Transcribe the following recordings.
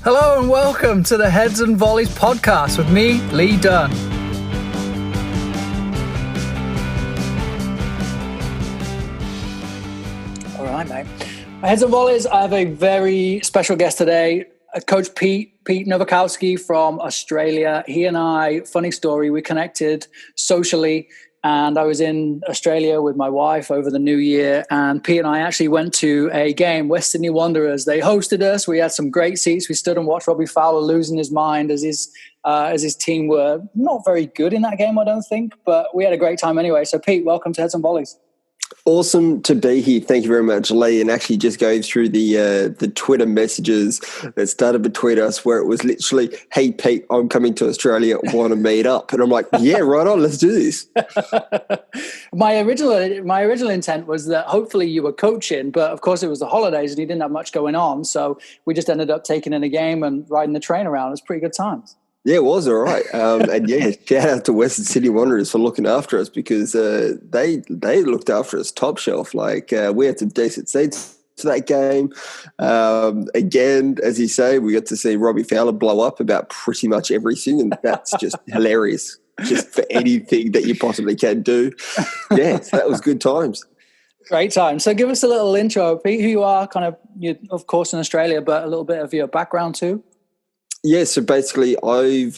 Hello and welcome to the Heads and Volleys podcast with me, Lee Dunn. All right, mate. Heads and Volleys, I have a very special guest today, Coach Pete Nowakowski from Australia. He and I, funny story, we connected socially, and I was in Australia with my wife over the new year, and Pete and I actually went to a game, West Sydney Wanderers. They hosted us. We had some great seats. We stood and watched Robbie Fowler losing his mind as his team were not very good in that game, I don't think, but we had a great time anyway. So Pete, welcome to Heads and Volleys. Awesome to be here. Thank you very much, Lee. And actually just going through the Twitter messages that started between us where it was literally, hey, Pete, I'm coming to Australia, want to meet up? And I'm like, yeah, right on, let's do this. My original intent was that hopefully you were coaching, but of course it was the holidays and you didn't have much going on. So we just ended up taking in a game and riding the train around. It was pretty good times. Yeah, it was all right. And yeah, shout out to Western Sydney Wanderers for looking after us because they looked after us top shelf. Like we had some decent seats to that game. Again, as you say, we got to see Robbie Fowler blow up about pretty much everything, and that's just hilarious. Just for anything that you possibly can do. Yeah, so that was good times. Great time. So give us a little intro, Pete, who you are, you of course in Australia, but a little bit of your background too. Yeah, so basically I've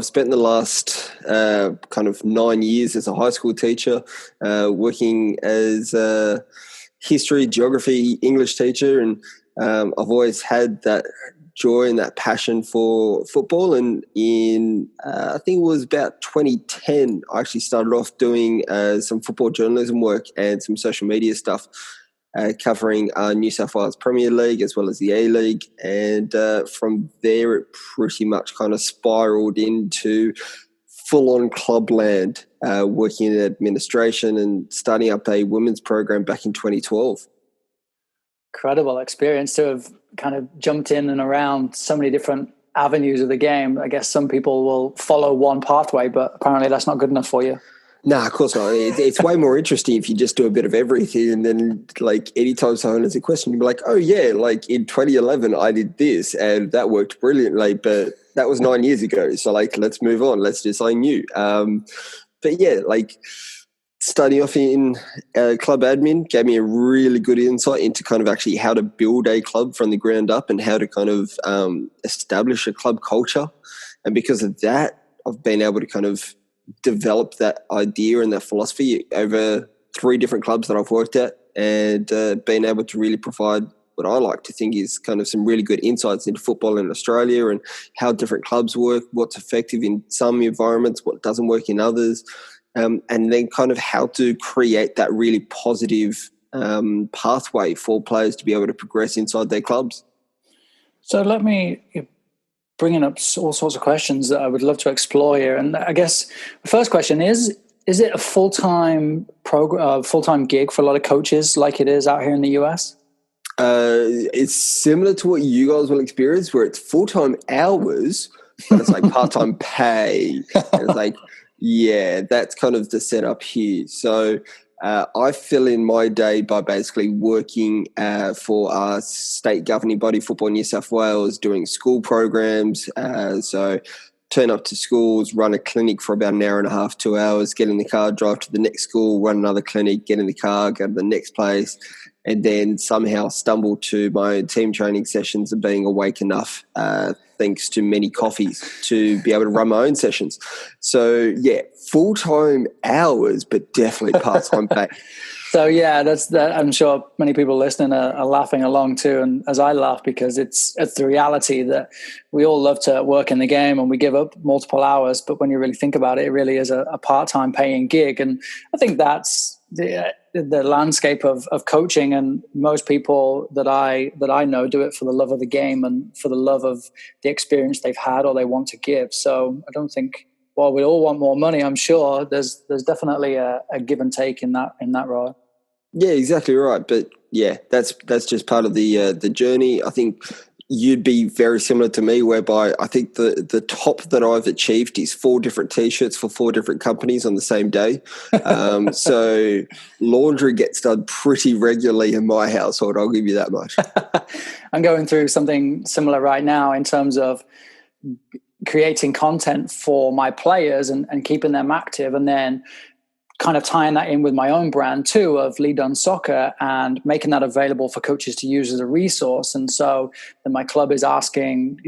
spent the last kind of 9 years as a high school teacher, working as a history, geography, English teacher, and I've always had that joy and that passion for football. And in I think it was about 2010, I actually started off doing some football journalism work and some social media stuff. Covering New South Wales Premier League as well as the A-League. And from there, it pretty much kind of spiraled into full-on clubland, working in administration and starting up a women's program back in 2012. Incredible experience to have kind of jumped in and around so many different avenues of the game. I guess some people will follow one pathway, but apparently that's not good enough for you. No, of course not. It's way more interesting if you just do a bit of everything, and then like anytime someone has a question, you'll be like, oh yeah, like in 2011 I did this and that worked brilliantly, but that was 9 years ago. So like, let's move on. Let's do something new. But yeah, like starting off in club admin gave me a really good insight into kind of actually how to build a club from the ground up and how to kind of establish a club culture. And because of that, I've been able to kind of develop that idea and that philosophy over 3 different clubs that I've worked at, and been able to really provide what I like to think is kind of some really good insights into football in Australia and how different clubs work, what's effective in some environments, what doesn't work in others, and then kind of how to create that really positive pathway for players to be able to progress inside their clubs. So let me bringing up all sorts of questions that I would love to explore here. And I guess the first question is it a full-time program, full-time gig for a lot of coaches like it is out here in the US? It's similar to what you guys will experience where it's full-time hours, but it's like part-time pay. And it's like, yeah, that's kind of the setup here. So I fill in my day by basically working for our state governing body, Football New South Wales, doing school programs. So turn up to schools, run a clinic for about an hour and a half, 2 hours, get in the car, drive to the next school, run another clinic, get in the car, go to the next place, and then somehow stumble to my own team training sessions and being awake enough, thanks to many coffees, to be able to run my own sessions. So, yeah, full-time hours, but definitely part-time pay. So, yeah, that's that. I'm sure many people listening are laughing along too, and as I laugh, because it's the reality that we all love to work in the game and we give up multiple hours, but when you really think about it, it really is a part-time paying gig. And I think that's the landscape of coaching, and most people that I know do it for the love of the game and for the love of the experience they've had or they want to give. So I don't think, while we all want more money, I'm sure there's definitely a give and take in that role. Yeah, exactly right. But yeah, that's just part of the journey. I think you'd be very similar to me, whereby I think the top that I've achieved is 4 different T-shirts for 4 different companies on the same day. So laundry gets done pretty regularly in my household, I'll give you that much. I'm going through something similar right now in terms of creating content for my players and keeping them active, and then kind of tying that in with my own brand too of Lead on Soccer and making that available for coaches to use as a resource. And so then my club is asking,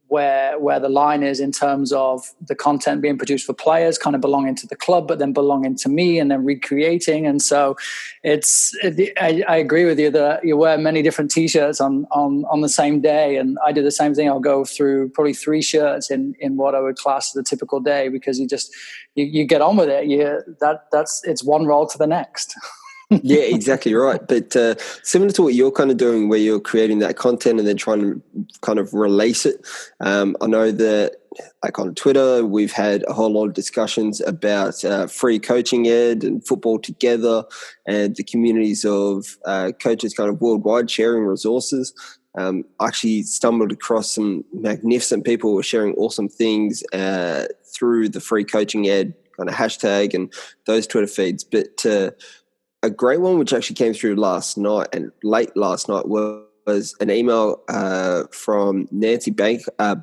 where the line is in terms of the content being produced for players kind of belonging to the club, but then belonging to me and then recreating. And so I agree with you that you wear many different T-shirts on the same day. And I do the same thing. I'll go through probably 3 shirts in what I would class as a typical day, because you get on with it. It's one role to the next. Yeah, exactly right. But similar to what you're kind of doing, where you're creating that content and then trying to kind of release it. I know that, like on Twitter, we've had a whole lot of discussions about free coaching ed and football together, and the communities of coaches kind of worldwide sharing resources. I actually stumbled across some magnificent people who were sharing awesome things through the free coaching ed kind of hashtag and those Twitter feeds. But a great one which actually came through last night and late last night was an email from Nancy Baker,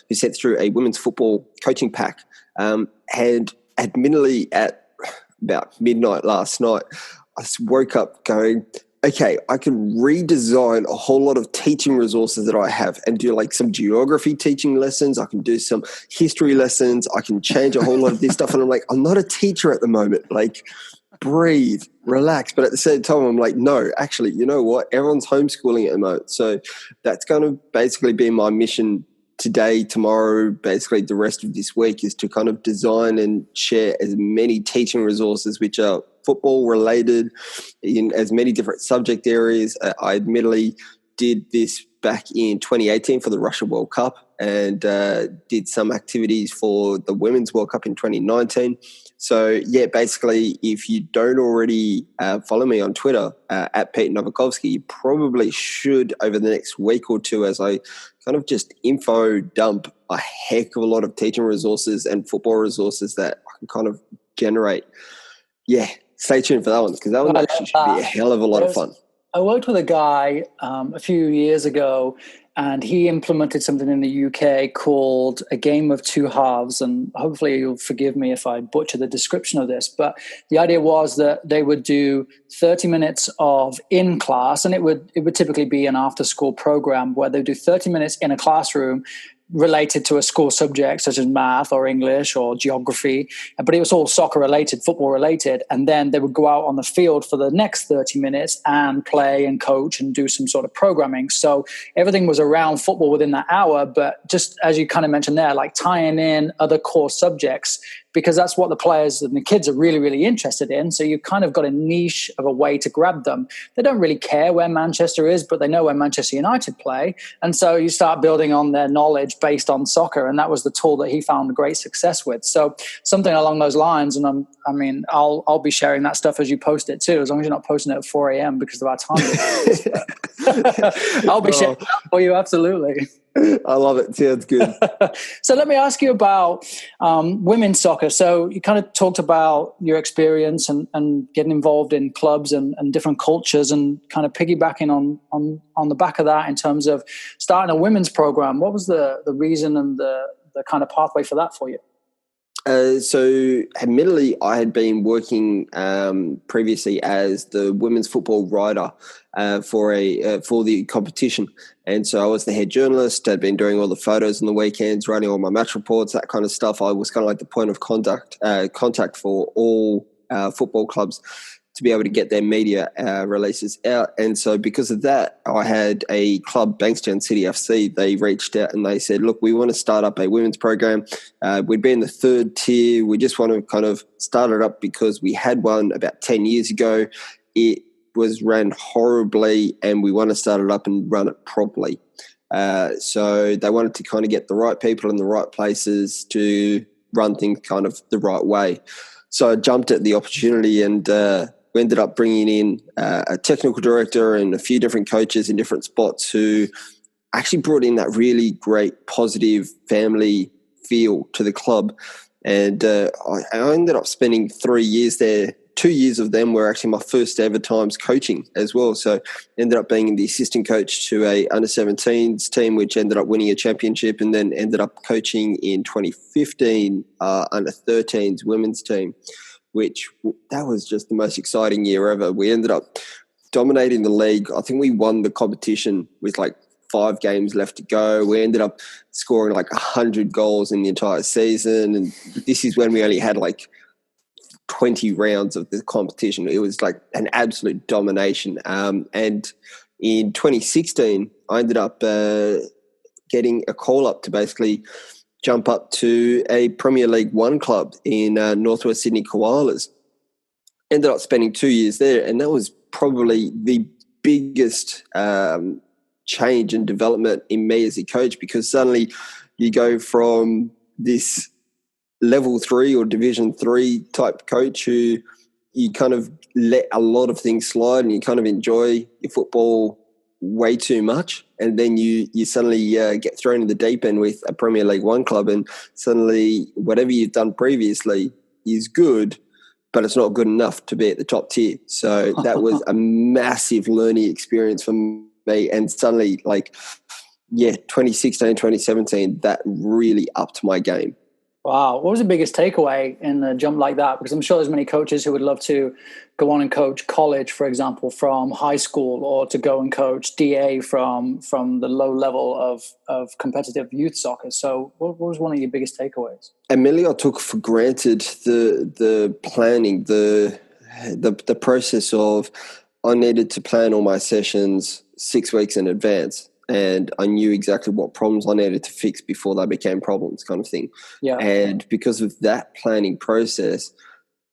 who sent through a women's football coaching pack. And admittedly, at about midnight last night, I woke up going, okay, I can redesign a whole lot of teaching resources that I have and do like some geography teaching lessons. I can do some history lessons. I can change a whole lot of this stuff. And I'm like, I'm not a teacher at the moment. Like, breathe, relax. But at the same time, I'm like, no, actually, you know what? Everyone's homeschooling at the moment. So that's going to basically be my mission today, tomorrow, basically the rest of this week, is to kind of design and share as many teaching resources which are football related in as many different subject areas. I admittedly did this back in 2018 for the Russia World Cup, and did some activities for the Women's World Cup in 2019. So, yeah, basically, if you don't already follow me on Twitter at Pete Nowakowski, you probably should over the next week or two, as I kind of just info dump a heck of a lot of teaching resources and football resources that I can kind of generate. Yeah, stay tuned for that one, because that one actually should be a hell of a lot of fun. I worked with a guy a few years ago, and he implemented something in the UK called a game of 2 halves. And hopefully you'll forgive me if I butcher the description of this, but the idea was that they would do 30 minutes of in class, and it would typically be an after school program where they do 30 minutes in a classroom related to a school subject such as math or English or geography, but it was all soccer related, football related. And then they would go out on the field for the next 30 minutes and play and coach and do some sort of programming. So everything was around football within that hour, but just as you kind of mentioned there, like tying in other core subjects, because that's what the players and the kids are really, really interested in. So you've kind of got a niche of a way to grab them. They don't really care where Manchester is, but they know where Manchester United play. And so you start building on their knowledge based on soccer. And that was the tool that he found great success with. So something along those lines. And I'll be sharing that stuff as you post it too, as long as you're not posting it at 4 a.m. because of our time. I'll be sharing that for you. Absolutely. I love it. Sounds good. So let me ask you about women's soccer. So you kind of talked about your experience and getting involved in clubs and different cultures, and kind of piggybacking on the back of that in terms of starting a women's program. What was the reason and the kind of pathway for that for you? So admittedly, I had been working previously as the women's football writer for the competition. And so I was the head journalist. I'd been doing all the photos on the weekends, writing all my match reports, that kind of stuff. I was kind of like the point of contact for all football clubs to be able to get their media releases out. And so because of that, I had a club, Bankstown City FC. They reached out and they said, look, we want to start up a women's program. We'd be in the 3rd tier. We just want to kind of start it up because we had one about 10 years ago. It was ran horribly, and we want to start it up and run it properly. So they wanted to kind of get the right people in the right places to run things kind of the right way. So I jumped at the opportunity, and we ended up bringing in a technical director and a few different coaches in different spots who actually brought in that really great positive family feel to the club. And I ended up spending 3 years there. 2 years of them were actually my first ever times coaching as well. So ended up being the assistant coach to a under-17s team, which ended up winning a championship, and then ended up coaching in 2015 under-13s women's team, which that was just the most exciting year ever. We ended up dominating the league. I think we won the competition with like 5 games left to go. We ended up scoring like 100 goals in the entire season. And this is when we only had like 20 rounds of the competition. It was like an absolute domination. And in 2016, I ended up getting a call up to basically jump up to a Premier League One club in Northwest Sydney Koalas. Ended up spending 2 years there, and that was probably the biggest change and development in me as a coach, because suddenly you go from this level 3 or division 3 type coach who you kind of let a lot of things slide and you kind of enjoy your football way too much, and then you suddenly get thrown in the deep end with a Premier League One club, and suddenly whatever you've done previously is good, but it's not good enough to be at the top tier. So that was a massive learning experience for me. And suddenly, 2016, 2017, that really upped my game. Wow. What was the biggest takeaway in a jump like that? Because I'm sure there's many coaches who would love to go on and coach college, for example, from high school, or to go and coach DA from the low level of competitive youth soccer. So what was one of your biggest takeaways? Mainly I took for granted the planning, the process of I needed to plan all my sessions 6 weeks in advance. And I knew exactly what problems I needed to fix before they became problems, kind of thing. Yeah. And because of that planning process,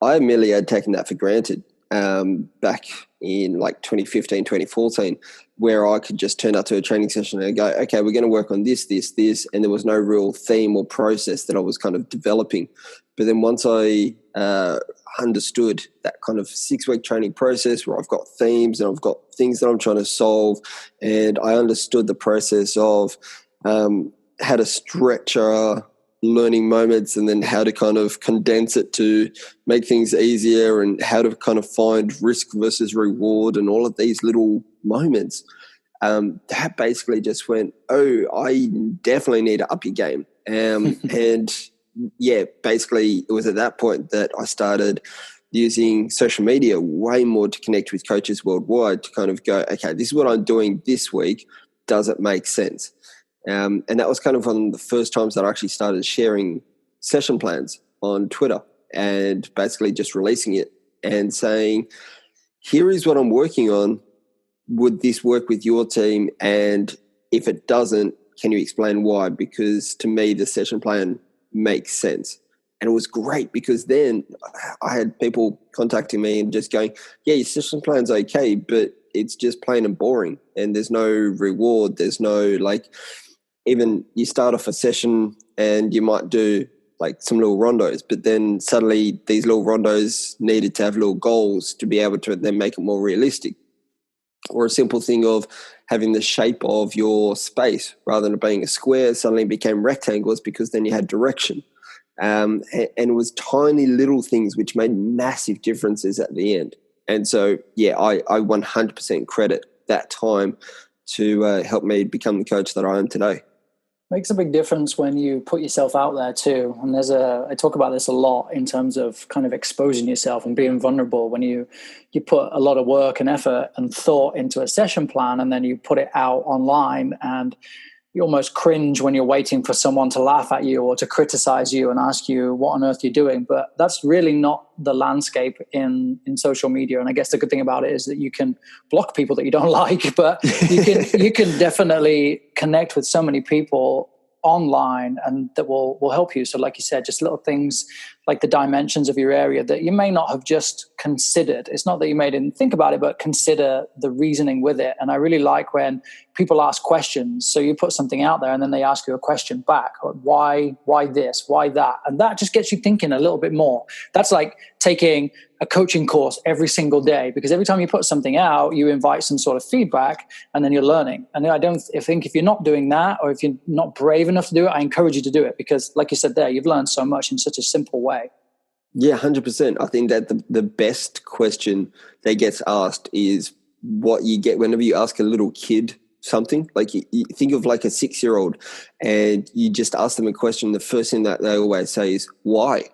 I merely had taken that for granted back in like 2015, 2014, where I could just turn up to a training session and go, okay, we're going to work on this, and there was no real theme or process that I was kind of developing. But then once I understood that kind of 6-week training process where I've got themes and I've got things that I'm trying to solve, and I understood the process of how to structure learning moments and then how to kind of condense it to make things easier, and how to kind of find risk versus reward and all of these little moments, that basically just went, oh, I definitely need to up your game. And yeah, basically it was at that point that I started using social media way more to connect with coaches worldwide, to kind of go, okay, this is what I'm doing this week. Does it make sense? And that was kind of one of the first times that I actually started sharing session plans on Twitter, and basically just releasing it and saying, here is what I'm working on. Would this work with your team? And if it doesn't, can you explain why? Because to me, the session plan makes sense. And it was great, because then I had people contacting me and just going, yeah, your session plan's okay, but it's just plain and boring. And there's no reward. There's no, even you start off a session and you might do like some little rondos, but then suddenly these little rondos needed to have little goals to be able to then make it more realistic. Or a simple thing of having the shape of your space, rather than being a square, suddenly became rectangles, because then you had direction. And it was tiny little things which made massive differences at the end. And so, yeah, I 100% credit that time to help me become the coach that I am today. Makes a big difference when you put yourself out there too. And I talk about this a lot in terms of kind of exposing yourself and being vulnerable. When you put a lot of work and effort and thought into a session plan, and then you put it out online, and you almost cringe when you're waiting for someone to laugh at you or to criticize you and ask you what on earth you're doing. But that's really not the landscape in social media. And I guess the good thing about it is that you can block people that you don't like, but you can definitely connect with so many people online, and that will help you. So like you said, just little things like the dimensions of your area that you may not have just considered. It's not that you may didn't think about it, but consider the reasoning with it. And I really like when people ask questions. So you put something out there and then they ask you a question back. Why this? Why that? And that just gets you thinking a little bit more. That's like taking a coaching course every single day, because every time you put something out, you invite some sort of feedback and then you're learning. And I think if you're not doing that, or if you're not brave enough to do it, I encourage you to do it, because like you said there, you've learned so much in such a simple way. Yeah, 100%. I think that the best question that gets asked is what you get whenever you ask a little kid something. Like you think of like a 6-year-old and you just ask them a question, the first thing that they always say is, why?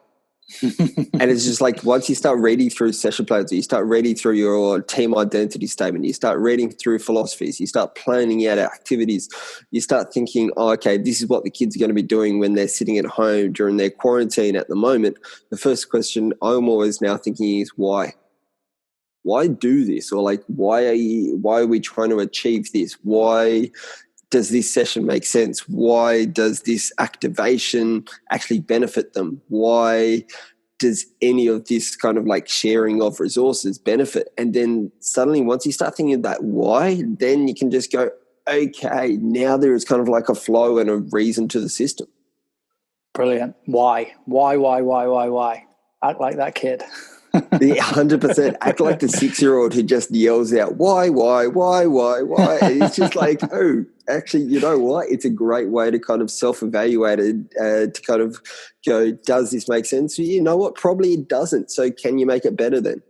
And it's just like, once you start reading through session plans, you start reading through your team identity statement, you start reading through philosophies, you start planning out activities, you start thinking, oh, okay, this is what the kids are going to be doing when they're sitting at home during their quarantine at the moment. The first question I'm always now thinking is, why? Why do this? Or like, why are we trying to achieve this? Why does this session make sense? Why does this activation actually benefit them? Why does any of this kind of like sharing of resources benefit? And then suddenly, once you start thinking of that why, then you can just go, okay, now there is kind of like a flow and a reason to the system. Brilliant. Why? Act like that kid. Yeah, 100%. Act like the 6-year-old who just yells out, why? And it's just like, oh, actually, you know what? It's a great way to kind of self-evaluate it, to kind of go, does this make sense? You know what? Probably it doesn't. So can you make it better then?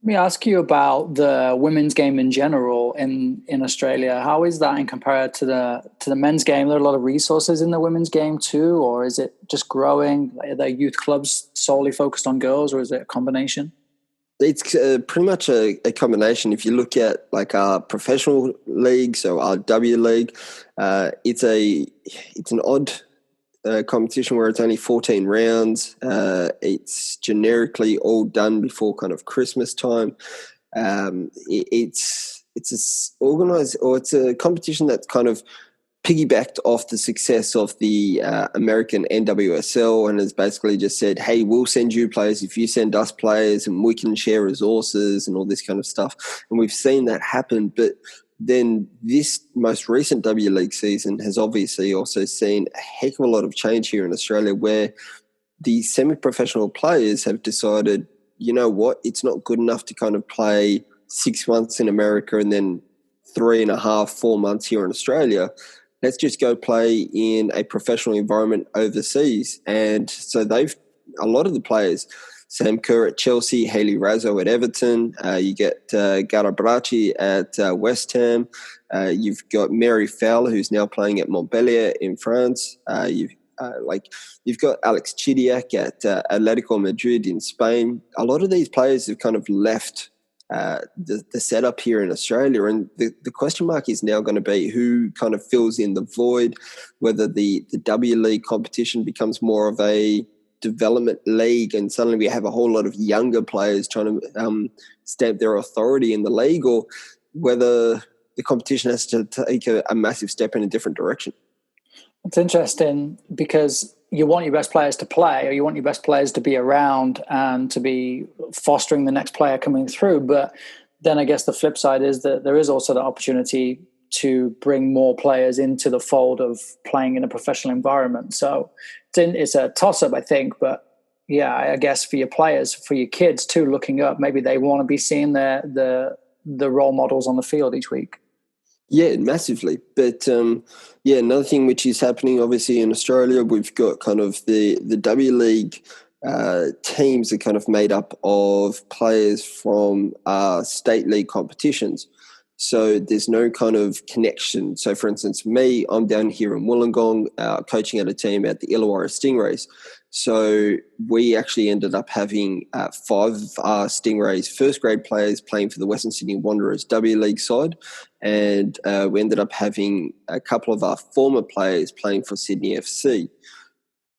Let me ask you about the women's game in general in Australia. How is that in compared to the men's game? Are there a lot of resources in the women's game too, or is it just growing? Are there youth clubs solely focused on girls, or is it a combination? It's pretty much a combination. If you look at like our professional league, so our W League, it's an odd competition where it's only 14 rounds. It's generically all done before kind of Christmas time. It's organized, or it's a competition that's kind of piggybacked off the success of the American NWSL, and has basically just said, hey, we'll send you players if you send us players, and we can share resources and all this kind of stuff. And we've seen that happen. But then this most recent W League season has obviously also seen a heck of a lot of change here in Australia, where the semi-professional players have decided, you know what, it's not good enough to kind of play 6 months in America and then 3.5, 4 months here in Australia. Let's just go play in a professional environment overseas. And so a lot of the players, Sam Kerr at Chelsea, Hayley Razzo at Everton, you get Gara Brachi at West Ham, you've got Mary Fowler, who's now playing at Montpellier in France, you've got Alex Chidiac at Atletico Madrid in Spain. A lot of these players have kind of left the setup here in Australia, and the question mark is now going to be who kind of fills in the void, whether the W League competition becomes more of a development league and suddenly we have a whole lot of younger players trying to stamp their authority in the league, or whether the competition has to take a massive step in a different direction. It's interesting because you want your best players to play, or you want your best players to be around and to be fostering the next player coming through. But then I guess the flip side is that there is also the opportunity to bring more players into the fold of playing in a professional environment. So it's a toss-up, I think. But yeah, I guess for your players, for your kids too, looking up, maybe they want to be seeing the role models on the field each week. Yeah, massively. But another thing which is happening obviously in Australia, we've got kind of the W League teams are kind of made up of players from state league competitions. So there's no kind of connection. So for instance, me, I'm down here in Wollongong coaching at a team at the Illawarra Stingrays. So we actually ended up having 5 Stingrays first grade players playing for the Western Sydney Wanderers W League side. And we ended up having a couple of our former players playing for Sydney FC.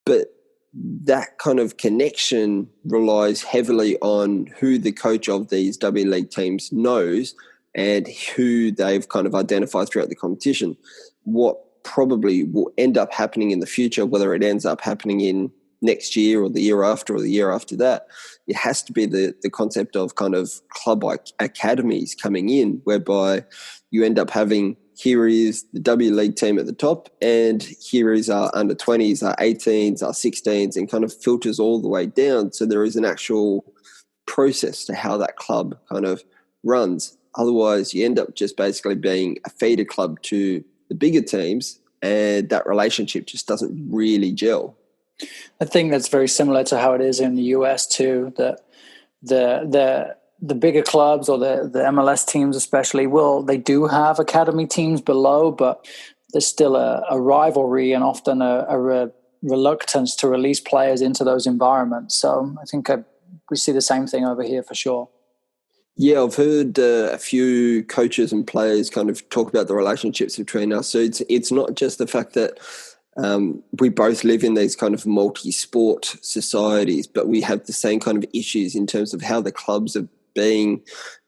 But that kind of connection relies heavily on who the coach of these W League teams knows and who they've kind of identified throughout the competition. What probably will end up happening in the future, whether it ends up happening in next year or the year after or the year after that. It has to be the concept of kind of club academies coming in, whereby you end up having, here is the W League team at the top, and here is our under 20s, our 18s, our 16s, and kind of filters all the way down. So there is an actual process to how that club kind of runs. Otherwise, you end up just basically being a feeder club to the bigger teams, and that relationship just doesn't really gel. I think that's very similar to how it is in the US too, that the bigger clubs or the MLS teams especially they do have academy teams below, but there's still a rivalry and often a reluctance to release players into those environments. So I think we see the same thing over here for sure. Yeah, I've heard a few coaches and players kind of talk about the relationships between us. So it's not just the fact that we both live in these kind of multi-sport societies, but we have the same kind of issues in terms of how the clubs are being,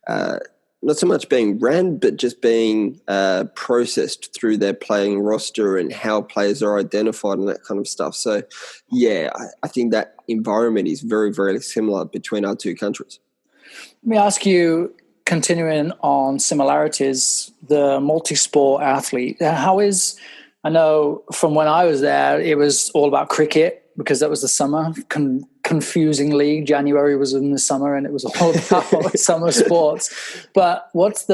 not so much being ran, but just being processed through their playing roster and how players are identified and that kind of stuff. So, yeah, I think that environment is very, very similar between our two countries. Let me ask you, continuing on similarities, the multi-sport athlete, I know from when I was there, it was all about cricket because that was the summer. Confusingly, January was in the summer and it was all about summer sports. But what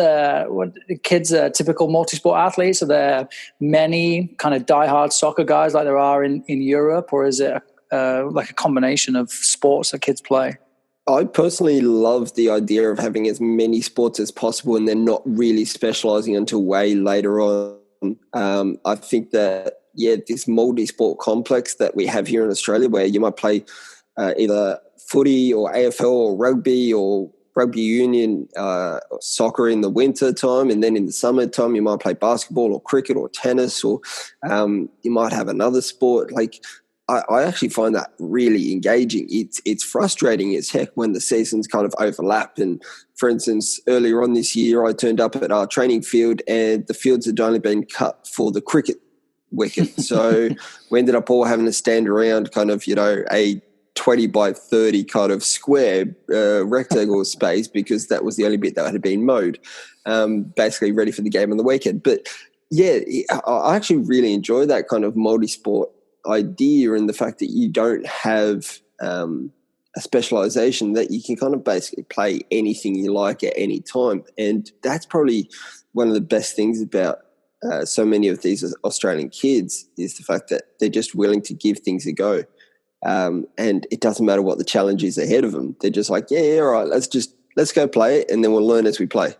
kids are typical multi-sport athletes? Are there many kind of diehard soccer guys like there are in Europe, or is it like a combination of sports that kids play? I personally love the idea of having as many sports as possible and then not really specialising until way later on. I think that, this multi-sport complex that we have here in Australia, where you might play either footy or AFL or rugby union, soccer in the winter time, and then in the summertime you might play basketball or cricket or tennis, or you might have another sport. Like, I actually find that really engaging. It's frustrating as heck when the seasons kind of overlap. And for instance, earlier on this year, I turned up at our training field and the fields had only been cut for the cricket wicket. So we ended up all having to stand around kind of, a 20 by 30 kind of square rectangle space, because that was the only bit that had been mowed, basically ready for the game on the weekend. But yeah, I actually really enjoy that kind of multi-sport idea, and the fact that you don't have a specialization, that you can kind of basically play anything you like at any time. And that's probably one of the best things about so many of these Australian kids, is the fact that they're just willing to give things a go. And it doesn't matter what the challenge is ahead of them. They're just like, all right, let's go play it, and then we'll learn as we play.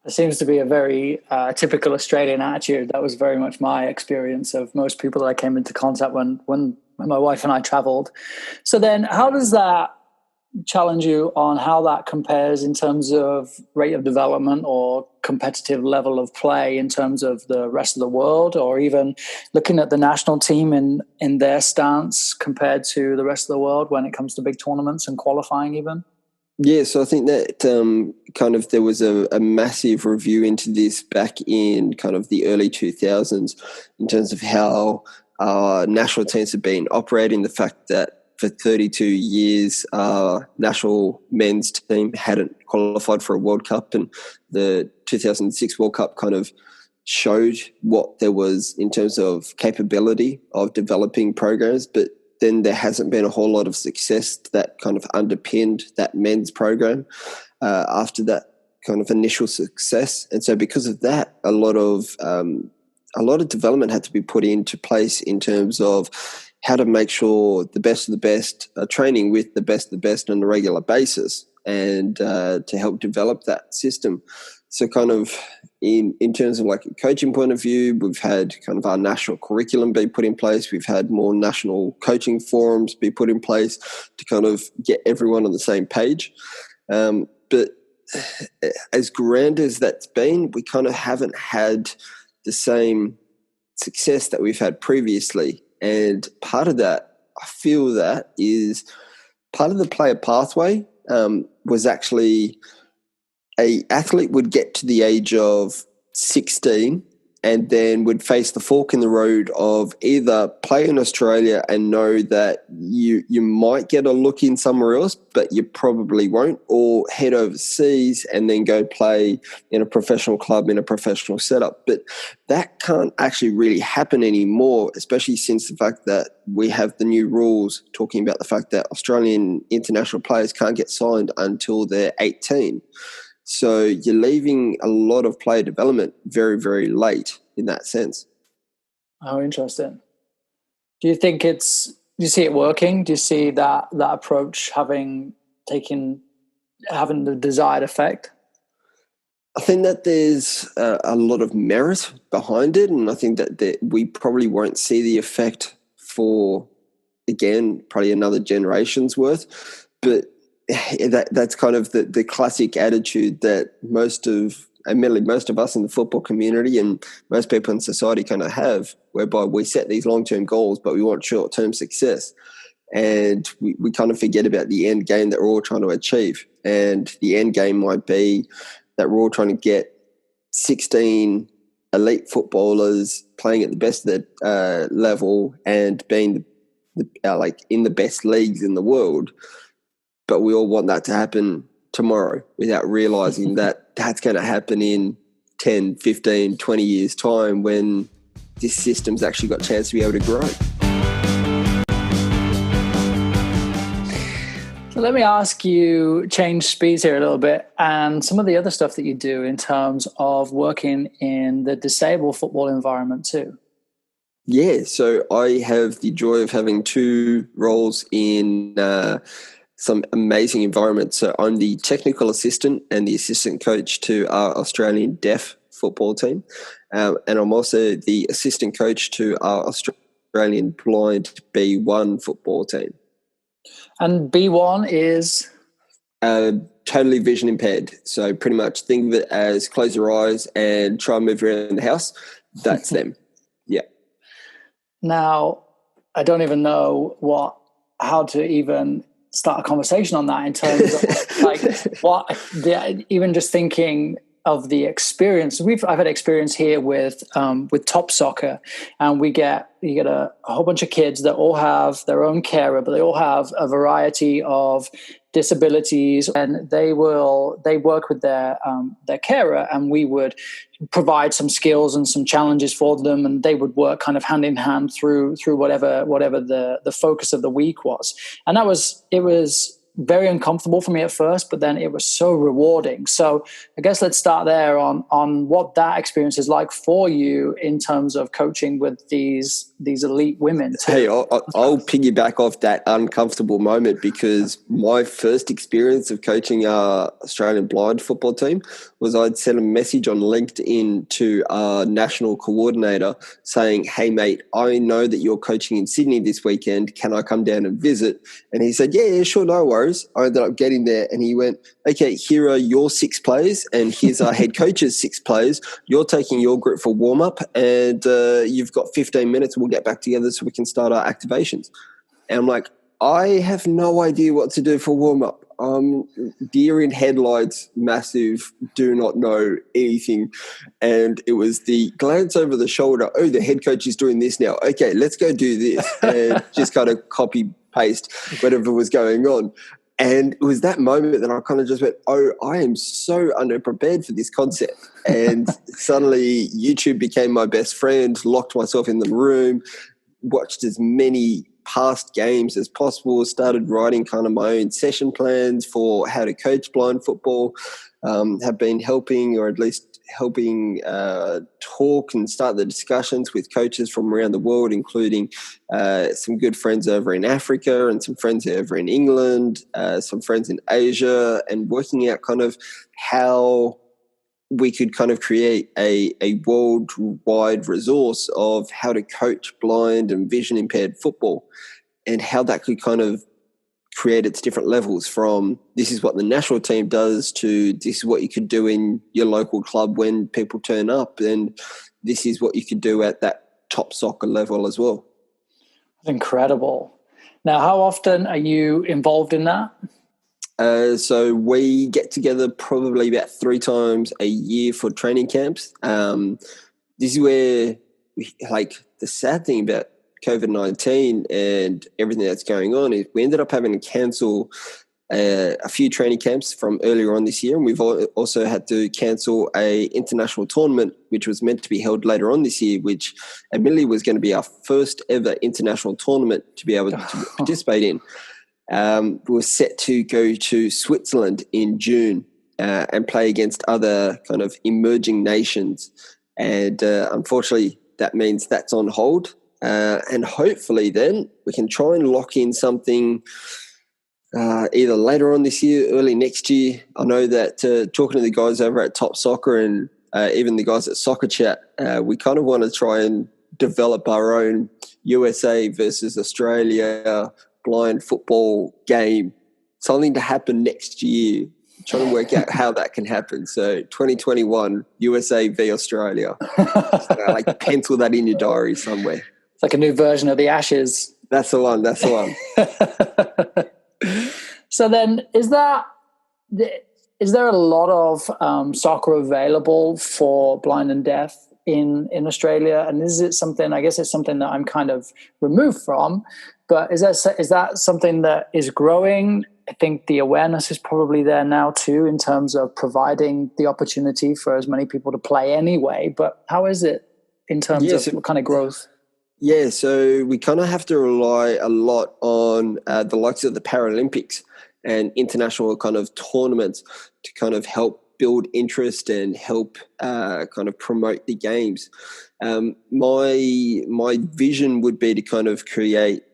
It seems to be a very typical Australian attitude. That was very much my experience of most people that I came into contact when my wife and I traveled. So then how does that challenge you on how that compares in terms of rate of development or competitive level of play in terms of the rest of the world, or even looking at the national team in their stance compared to the rest of the world when it comes to big tournaments and qualifying even? Yeah, so I think that kind of there was a massive review into this back in kind of the early 2000s in terms of how our national teams have been operating, the fact that for 32 years our national men's team hadn't qualified for a World Cup, and the 2006 World Cup kind of showed what there was in terms of capability of developing programs, but then there hasn't been a whole lot of success that kind of underpinned that men's program after that kind of initial success. And so because of that, a lot of development had to be put into place in terms of how to make sure the best of the best are training with the best of the best on a regular basis, and to help develop that system. So kind of in terms of like a coaching point of view, we've had kind of our national curriculum be put in place. We've had more national coaching forums be put in place to kind of get everyone on the same page. But as grand as that's been, we kind of haven't had the same success that we've had previously. And part of that, I feel that is part of the player pathway was actually a athlete would get to the age of 16 and then would face the fork in the road of either play in Australia and know that you might get a look in somewhere else, but you probably won't, or head overseas and then go play in a professional club in a professional setup. But that can't actually really happen anymore, especially since the fact that we have the new rules talking about the fact that Australian international players can't get signed until they're 18. So you're leaving a lot of player development very, very late in that sense. Oh, interesting. Do you think do you see it working? Do you see that approach having the desired effect? I think that there's a lot of merit behind it, and I think that we probably won't see the effect for, again, probably another generation's worth. But that's kind of the classic attitude that most of us in the football community and most people in society kind of have, whereby we set these long-term goals, but we want short-term success. And we kind of forget about the end game that we're all trying to achieve. And the end game might be that we're all trying to get 16 elite footballers playing at the best of their level and being like in the best leagues in the world. But we all want that to happen tomorrow without realizing that that's going to happen in 10, 15, 20 years' time when this system's actually got a chance to be able to grow. So let me ask you, change speeds here a little bit, and some of the other stuff that you do in terms of working in the disabled football environment too. Yeah, so I have the joy of having two roles in some amazing environments. So I'm the technical assistant and the assistant coach to our Australian deaf football team. And I'm also the assistant coach to our Australian blind B1 football team. And B1 is? Totally vision impaired. So pretty much think of it as close your eyes and try and move around the house. That's them. Yeah. Now, I don't even know how to even start a conversation on that in terms of even just thinking of the experience. I've had experience here with Top Soccer, and you get a whole bunch of kids that all have their own carer, but they all have a variety of disabilities, and they work with their carer, and we would provide some skills and some challenges for them, and they would work kind of hand in hand through whatever the focus of the week was. And it was very uncomfortable for me at first, but then it was so rewarding. So I guess let's start there on what that experience is like for you in terms of coaching with these elite women too. Hey, I'll piggyback off that uncomfortable moment, because my first experience of coaching our Australian blind football team was I'd sent a message on LinkedIn to our national coordinator saying, hey mate, I know that you're coaching in Sydney this weekend. Can I come down and visit? And he said, yeah, sure, no worries. I ended up getting there, and he went, okay, here are your 6 players, and here's our head coach's 6 players. You're taking your group for warm-up, and you've got 15 minutes. We'll get back together so we can start our activations. And I'm like, I have no idea what to do for warm-up. Deer in headlights, massive, do not know anything. And it was the glance over the shoulder, oh, the head coach is doing this now. Okay, let's go do this. And just kind of copy-paste whatever was going on. And it was that moment that I kind of just went, oh, I am so underprepared for this concept. And suddenly YouTube became my best friend, locked myself in the room, watched as many past games as possible, started writing kind of my own session plans for how to coach blind football, have been helping, or at least helping talk and start the discussions with coaches from around the world, including some good friends over in Africa and some friends over in England, some friends in Asia, and working out kind of how we could kind of create a worldwide resource of how to coach blind and vision impaired football, and how that could kind of create its different levels, from this is what the national team does to this is what you could do in your local club when people turn up, and this is what you could do at that top soccer level as well. Incredible. Now, how often are you involved in that? So we get together probably about 3 times a year for training camps. The this is where the sad thing about COVID-19 and everything that's going on is we ended up having to cancel a few training camps from earlier on this year, and we've also had to cancel a international tournament which was meant to be held later on this year, which admittedly was going to be our first ever international tournament to be able to participate in. We were set to go to Switzerland in June and play against other kind of emerging nations, and unfortunately that means that's on hold, and hopefully then we can try and lock in something either later on this year, early next year. I know that talking to the guys over at Top Soccer and even the guys at Soccer Chat, we kind of want to try and develop our own USA versus Australia blind football game, something to happen next year. Trying to work out how that can happen. So 2021, USA v Australia. So, pencil that in your diary somewhere. It's like a new version of the Ashes. That's the one. So then, is there a lot of soccer available for blind and deaf in Australia? And is it something? I guess it's something that I'm kind of removed from. But is that something that is growing? I think the awareness is probably there now too, in terms of providing the opportunity for as many people to play anyway. But how is it in terms of what kind of growth? Yeah, so we kind of have to rely a lot on the likes of the Paralympics and international kind of tournaments to kind of help build interest and help kind of promote the games. My vision would be to kind of create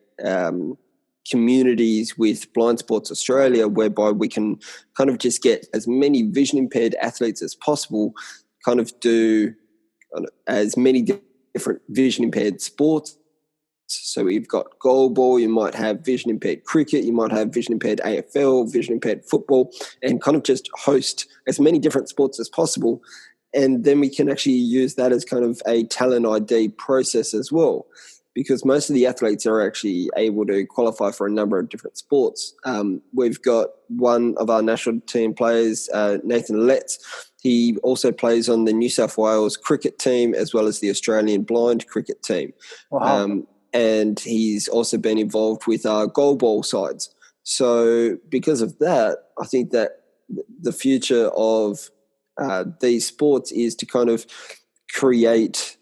communities with Blind Sports Australia, whereby we can kind of just get as many vision impaired athletes as possible, kind of do as many different vision impaired sports. So we've got goalball, you might have vision impaired cricket, you might have vision impaired AFL, vision impaired football, and kind of just host as many different sports as possible. And then we can actually use that as kind of a talent ID process as well, because most of the athletes are actually able to qualify for a number of different sports. We've got one of our national team players, Nathan Letts. He also plays on the New South Wales cricket team as well as the Australian blind cricket team. Wow. And he's also been involved with our goalball sides. So because of that, I think that the future of these sports is to kind of create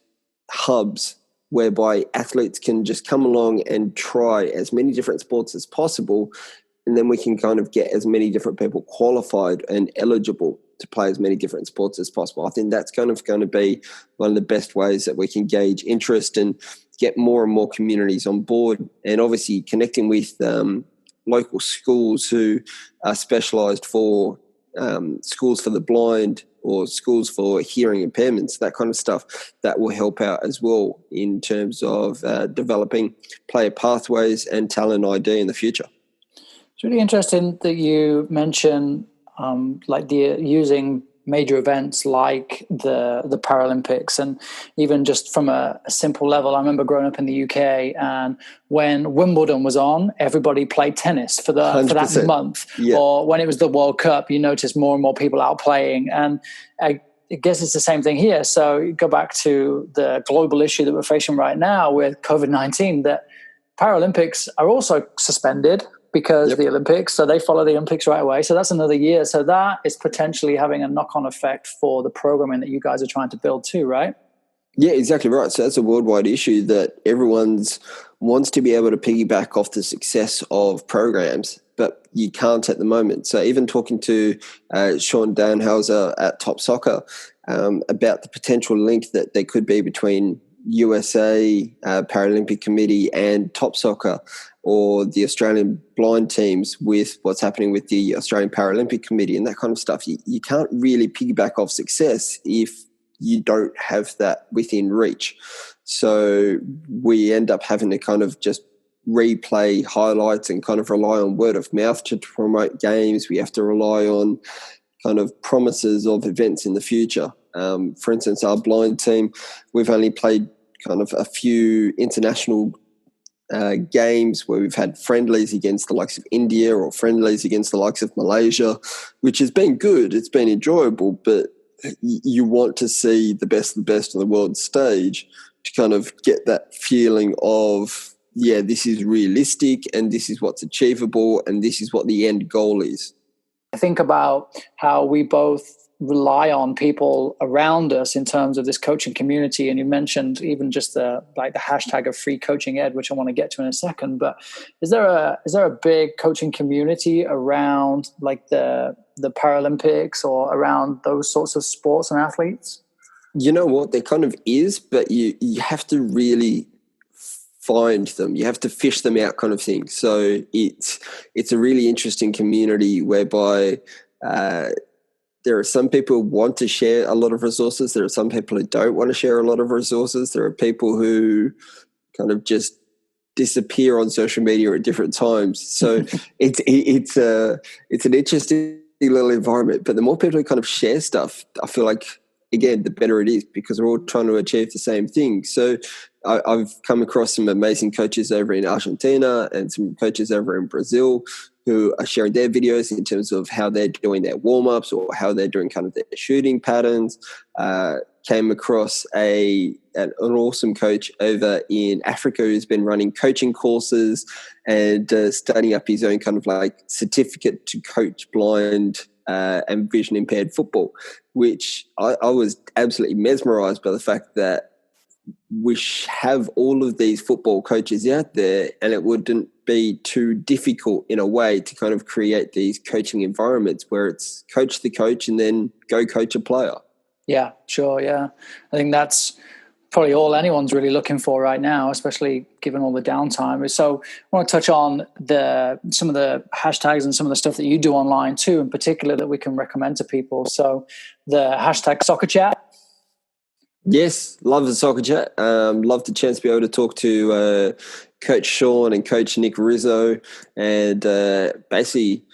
hubs whereby athletes can just come along and try as many different sports as possible, and then we can kind of get as many different people qualified and eligible to play as many different sports as possible. I think that's kind of going to be one of the best ways that we can gauge interest and get more and more communities on board, and obviously connecting with local schools who are specialised for schools for the blind or schools for hearing impairments, that kind of stuff, that will help out as well in terms of developing player pathways and talent ID in the future. It's really interesting that you mention using major events like the Paralympics, and even just from a simple level. I remember growing up in the UK, and when Wimbledon was on, everybody played tennis for that month. Yeah. Or when it was the World Cup, you noticed more and more people out playing. And I guess it's the same thing here. So you go back to the global issue that we're facing right now with COVID-19, that Paralympics are also suspended because of the Olympics, so they follow the Olympics right away. So that's another year. So that is potentially having a knock-on effect for the programming that you guys are trying to build too, right? Yeah, exactly right. So that's a worldwide issue that everyone's wants to be able to piggyback off the success of programs, but you can't at the moment. So even talking to Sean Danhauser at Top Soccer about the potential link that there could be between USA Paralympic Committee and Top Soccer, or the Australian blind teams with what's happening with the Australian Paralympic Committee and that kind of stuff. You can't really piggyback off success if you don't have that within reach. So we end up having to kind of just replay highlights and kind of rely on word of mouth to promote games. We have to rely on kind of promises of events in the future. For instance, our blind team, we've only played kind of a few international games where we've had friendlies against the likes of India or friendlies against the likes of Malaysia, which has been good. It's been enjoyable, but you want to see the best of the best on the world stage to kind of get that feeling of, yeah, this is realistic and this is what's achievable and this is what the end goal is. I think about how we both rely on people around us in terms of this coaching community, and you mentioned even just the hashtag of free coaching ed, which I want to get to in a second. But is there a big coaching community around like the Paralympics or around those sorts of sports and athletes? You know what, there kind of is, but you have to really find them. You have to fish them out, kind of thing. So it's a really interesting community whereby there are some people who want to share a lot of resources. There are some people who don't want to share a lot of resources. There are people who kind of just disappear on social media at different times. So it's an interesting little environment. But the more people who kind of share stuff, I feel like, again, the better it is, because we're all trying to achieve the same thing. So I've come across some amazing coaches over in Argentina and some coaches over in Brazil who are sharing their videos in terms of how they're doing their warm-ups or how they're doing kind of their shooting patterns. Came across an awesome coach over in Africa who's been running coaching courses and studying up his own kind of like certificate to coach blind and vision impaired football, which I was absolutely mesmerized by the fact that we have all of these football coaches out there, and it wouldn't be too difficult in a way to kind of create these coaching environments where it's coach the coach and then go coach a player. Yeah, sure. Yeah. I think that's probably all anyone's really looking for right now, especially given all the downtime. So I want to touch on some of the hashtags and some of the stuff that you do online too, in particular, that we can recommend to people. So the hashtag soccer chat. Yes, love the soccer chat. Love the chance to be able to talk to Coach Sean and Coach Nick Rizzo. And basically,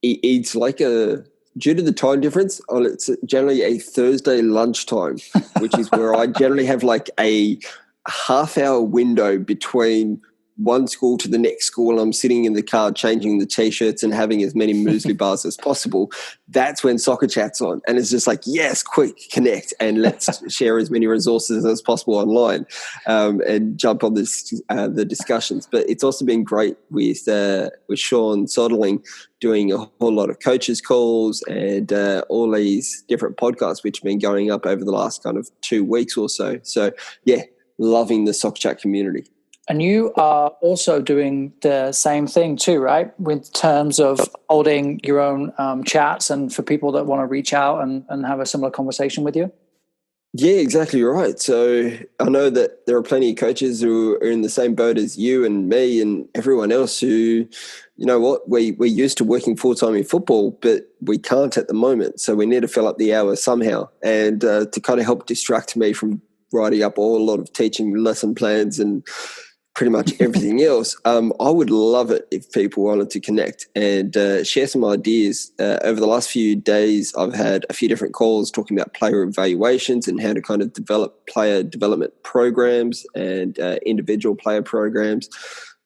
it's like due to the time difference, it's generally a Thursday lunchtime, which is where I generally have like a half-hour window between one school to the next school, and I'm sitting in the car changing the T-shirts and having as many muesli bars as possible. That's when soccer chat's on. And it's just like, yes, quick, connect, and let's share as many resources as possible online and jump on the discussions. But it's also been great with Sean Soderling doing a whole lot of coaches calls and all these different podcasts, which have been going up over the last kind of 2 weeks or so. So, yeah, loving the soccer chat community. And you are also doing the same thing too, right? With terms of holding your own chats and for people that want to reach out and have a similar conversation with you? Yeah, exactly right. So I know that there are plenty of coaches who are in the same boat as you and me and everyone else who, you know what, we're used to working full-time in football, but we can't at the moment. So we need to fill up the hours somehow. And to kind of help distract me from writing up a lot of teaching lesson plans and pretty much everything else, I would love it if people wanted to connect and share some ideas. Over the last few days, I've had a few different calls talking about player evaluations and how to kind of develop player development programs and individual player programs.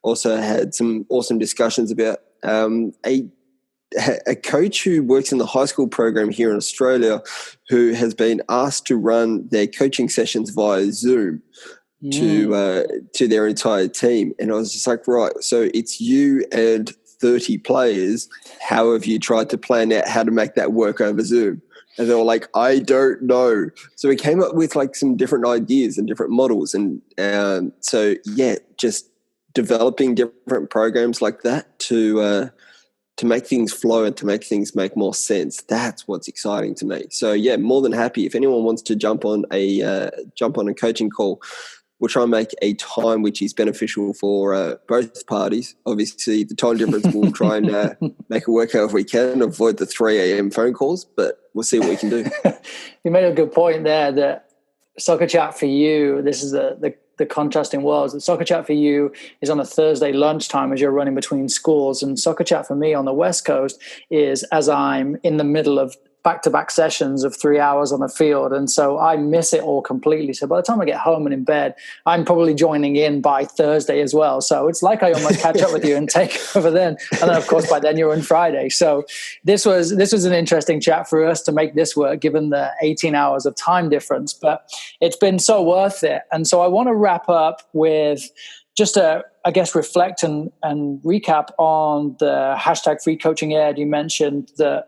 Also had some awesome discussions about a coach who works in the high school program here in Australia who has been asked to run their coaching sessions via Zoom to their entire team. And I was just like, right, so it's you and 30 players. How have you tried to plan out how to make that work over Zoom? And they were like, I don't know. So we came up with like some different ideas and different models. And so, yeah, just developing different programs like that to make things flow and to make things make more sense. That's what's exciting to me. So, yeah, more than happy. If anyone wants to jump on a coaching call, we'll try and make a time which is beneficial for both parties. Obviously, the time difference, we'll try and make it work out if we can, avoid the 3 a.m. phone calls, but we'll see what we can do. You made a good point there that soccer chat for you, this is the contrasting worlds. The soccer chat for you is on a Thursday lunchtime as you're running between schools, and soccer chat for me on the West Coast is as I'm in the middle of back-to-back sessions of 3 hours on the field. And so I miss it all completely. So by the time I get home and in bed, I'm probably joining in by Thursday as well. So it's like I almost catch up with you and take over then. And then of course, by then you're on Friday. So this was an interesting chat for us to make this work, given the 18 hours of time difference, but it's been so worth it. And so I want to wrap up with just I guess, reflect and recap on the hashtag Free Coaching Ed. You mentioned the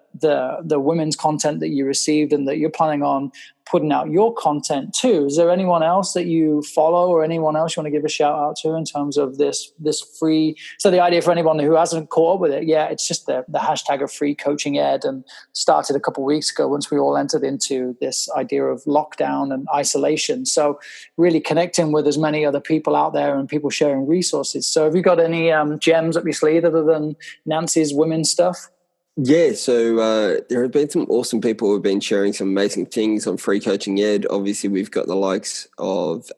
women's content that you received and that you're planning on putting out your content too. Is there anyone else that you follow or anyone else you want to give a shout out to in terms of this free? So the idea for anyone who hasn't caught up with it, it's just the hashtag of Free Coaching Ed, and started a couple of weeks ago once we all entered into this idea of lockdown and isolation. So really connecting with as many other people out there and people sharing resources. So have you got any gems up your sleeve other than Nancy's women's stuff? Yeah, so there have been some awesome people who have been sharing some amazing things on Free Coaching Ed. Obviously, we've got the likes of,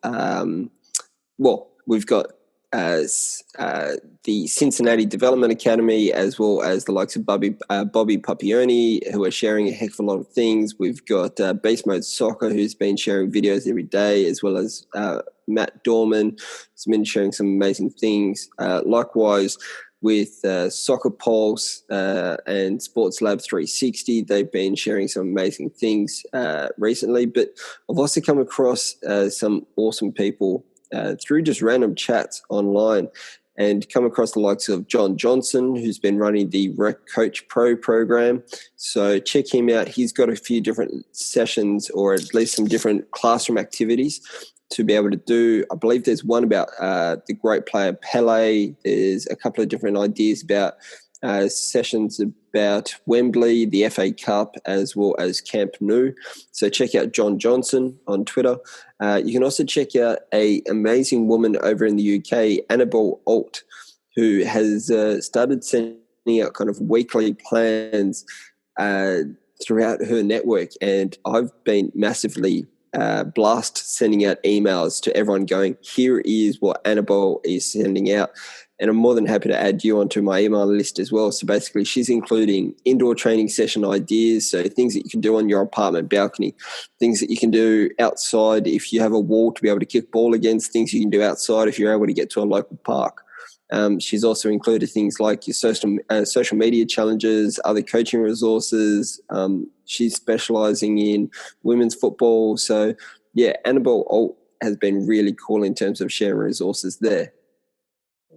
we've got the Cincinnati Development Academy, as well as the likes of Bobby Papioni, who are sharing a heck of a lot of things. We've got Beast Mode Soccer, who's been sharing videos every day, as well as Matt Dorman, who's been sharing some amazing things. Likewise, with Soccer Pulse and Sports Lab 360, they've been sharing some amazing things recently. But I've also come across some awesome people through just random chats online, and come across the likes of John Johnson, who's been running the Rec Coach Pro program. So check him out. He's got a few different sessions, or at least some different classroom activities to be able to do. I believe there's one about the great player Pele. There's a couple of different ideas about sessions about Wembley, the FA Cup, as well as Camp Nou. So check out John Johnson on Twitter. You can also check out an amazing woman over in the UK, Annabelle Alt, who has started sending out kind of weekly plans throughout her network. And I've been massively blast sending out emails to everyone going, here is what Annabelle is sending out. And I'm more than happy to add you onto my email list as well. So basically she's including indoor training session ideas, so things that you can do on your apartment balcony, things that you can do outside if you have a wall to be able to kick ball against, things you can do outside if you're able to get to a local park. She's also included things like your social media challenges, other coaching resources. She's specialising in women's football. So, yeah, Annabelle Alt has been really cool in terms of sharing resources there.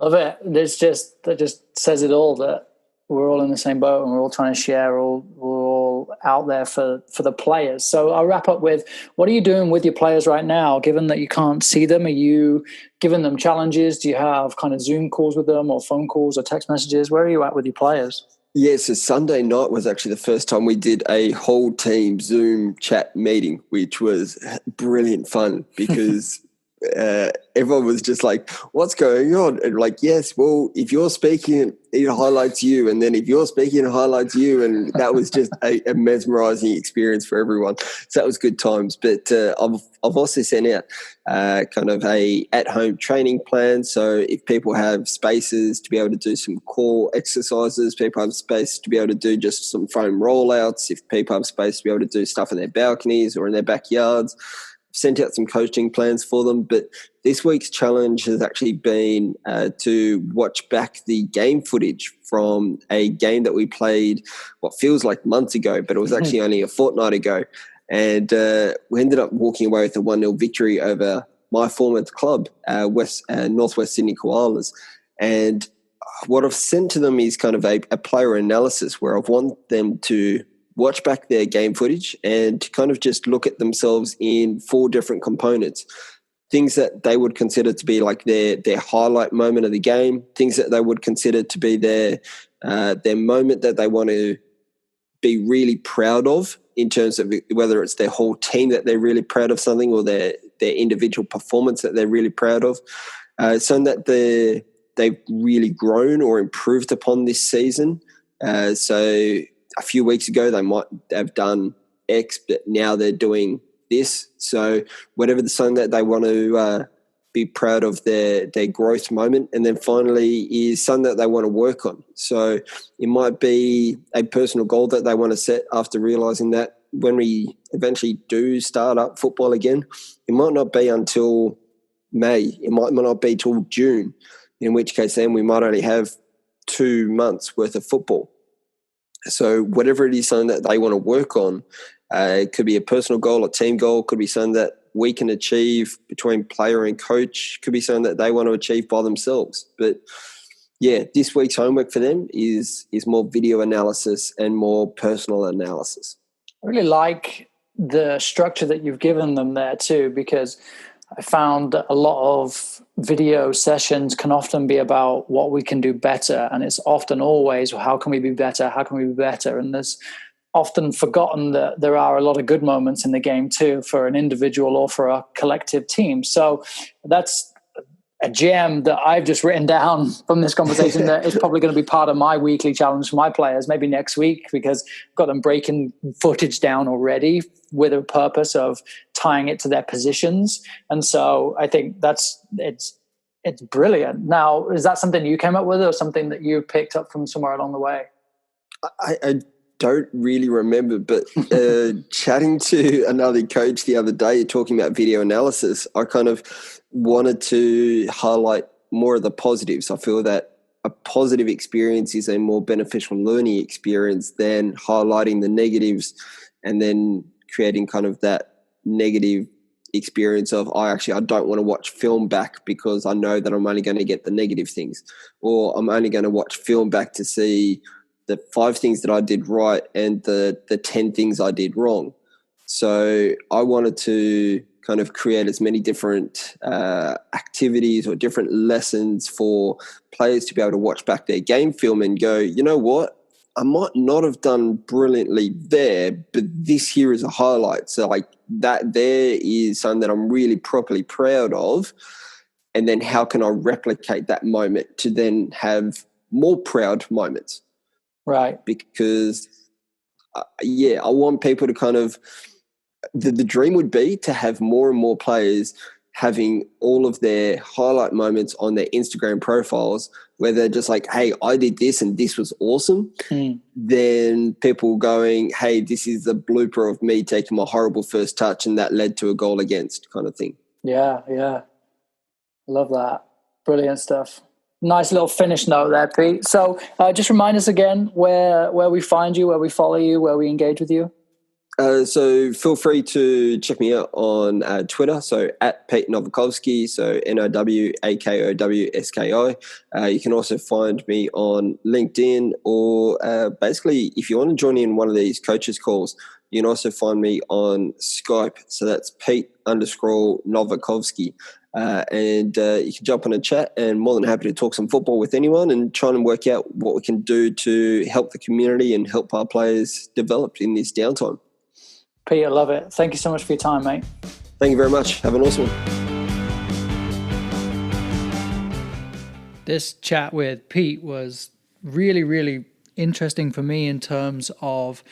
Love it. That just says it all, that we're all in the same boat and we're all trying to share. We're all out there for the players. So I'll wrap up with, what are you doing with your players right now, given that you can't see them? Are you giving them challenges? Do you have kind of Zoom calls with them, or phone calls or text messages? Where are you at with your players? Yeah, so Sunday night was actually the first time we did a whole team Zoom chat meeting, which was brilliant fun because everyone was just like, what's going on? And like, yes, well, if you're speaking, it highlights you. And then if you're speaking, it highlights you. And that was just a mesmerizing experience for everyone. So that was good times. But I've also sent out kind of a at-home training plan. So if people have spaces to be able to do some core exercises, people have space to be able to do just some foam rollouts, if people have space to be able to do stuff in their balconies or in their backyards, sent out some coaching plans for them. But this week's challenge has actually been to watch back the game footage from a game that we played what feels like months ago, but it was actually only a fortnight ago. And we ended up walking away with a 1-0 victory over my former club, Northwest Sydney Koalas. And what I've sent to them is kind of a player analysis where I want them to watch back their game footage and kind of just look at themselves in 4 different components. Things that they would consider to be like their highlight moment of the game, things that they would consider to be their moment that they want to be really proud of in terms of whether it's their whole team that they're really proud of something, or their individual performance that they're really proud of, so that they've really grown or improved upon this season. So a few weeks ago, they might have done X, but now they're doing this. So whatever the something that they want to be proud of their growth moment. And then finally is something that they want to work on. So it might be a personal goal that they want to set after realizing that when we eventually do start up football again, it might not be until May. It might not be till June, in which case then we might only have 2 months worth of football. So whatever it is, something that they want to work on, it could be a personal goal, a team goal, could be something that we can achieve between player and coach, could be something that they want to achieve by themselves. But yeah, this week's homework for them is more video analysis and more personal analysis. I really like the structure that you've given them there too, because I found that a lot of video sessions can often be about what we can do better. And it's often always, well, how can we be better? How can we be better? And there's often forgotten that there are a lot of good moments in the game too, for an individual or for a collective team. So that's a gem that I've just written down from this conversation that is probably going to be part of my weekly challenge for my players, maybe next week, because I've got them breaking footage down already with a purpose of tying it to their positions. And so I think it's brilliant. Now, is that something you came up with or something that you picked up from somewhere along the way? I don't really remember, but chatting to another coach the other day talking about video analysis, I kind of wanted to highlight more of the positives. I feel that a positive experience is a more beneficial learning experience than highlighting the negatives and then creating kind of that negative experience of, I don't want to watch film back because I know that I'm only going to get the negative things, or I'm only going to watch film back to see the 5 things that I did right and the 10 things I did wrong. So I wanted to kind of create as many different activities or different lessons for players to be able to watch back their game film and go, you know what, I might not have done brilliantly there, but this here is a highlight. So like that there is something that I'm really properly proud of. And then how can I replicate that moment to then have more proud moments? Right. Because, I want people to kind of, the dream would be to have more and more players having all of their highlight moments on their Instagram profiles where they're just like, hey, I did this and this was awesome. Then people going, hey, this is the blooper of me taking my horrible first touch and that led to a goal against kind of thing. Yeah. Love that. Brilliant stuff. Nice little finish note there, Pete. So just remind us again where we find you, where we follow you, where we engage with you. So feel free to check me out on Twitter. So at Pete Nowakowski, so NOWAKOWSKI. You can also find me on LinkedIn, or basically if you want to join in one of these coaches calls, you can also find me on Skype. So that's Pete_Nowakowski. And you can jump on a chat, and more than happy to talk some football with anyone and try and work out what we can do to help the community and help our players develop in this downtime. Pete, I love it. Thank you so much for your time, mate. Thank you very much. Have an awesome one. This chat with Pete was really, really interesting for me in terms of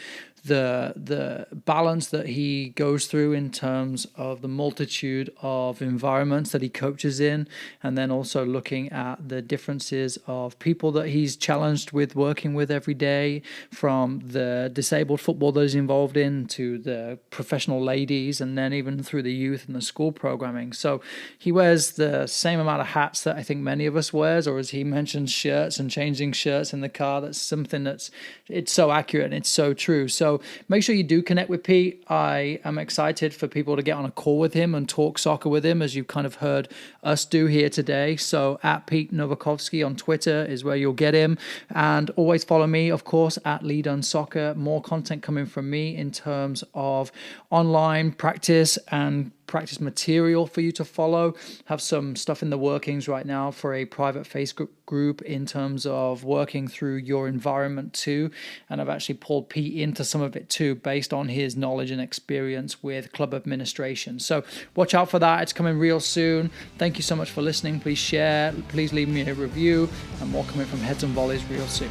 the balance that he goes through in terms of the multitude of environments that he coaches in, and then also looking at the differences of people that he's challenged with working with every day, from the disabled football that he's involved in to the professional ladies, and then even through the youth and the school programming. So he wears the same amount of hats that I think many of us wears, or as he mentions, shirts and changing shirts in the car. That's something it's so accurate and it's so true. So make sure you do connect with Pete. I am excited for people to get on a call with him and talk soccer with him, as you've kind of heard us do here today. So at Pete Nowakowski on Twitter is where you'll get him. And always follow me, of course, at Lee Dunn Soccer. More content coming from me in terms of online practice and practice material for you to follow. Have some stuff in the workings right now for a private Facebook group in terms of working through your environment too. And I've actually pulled Pete into some of it too, based on his knowledge and experience with club administration. So watch out for that. It's coming real soon. Thank you so much for listening. Please share. Please leave me a review, and more coming from Heads and Volleys real soon.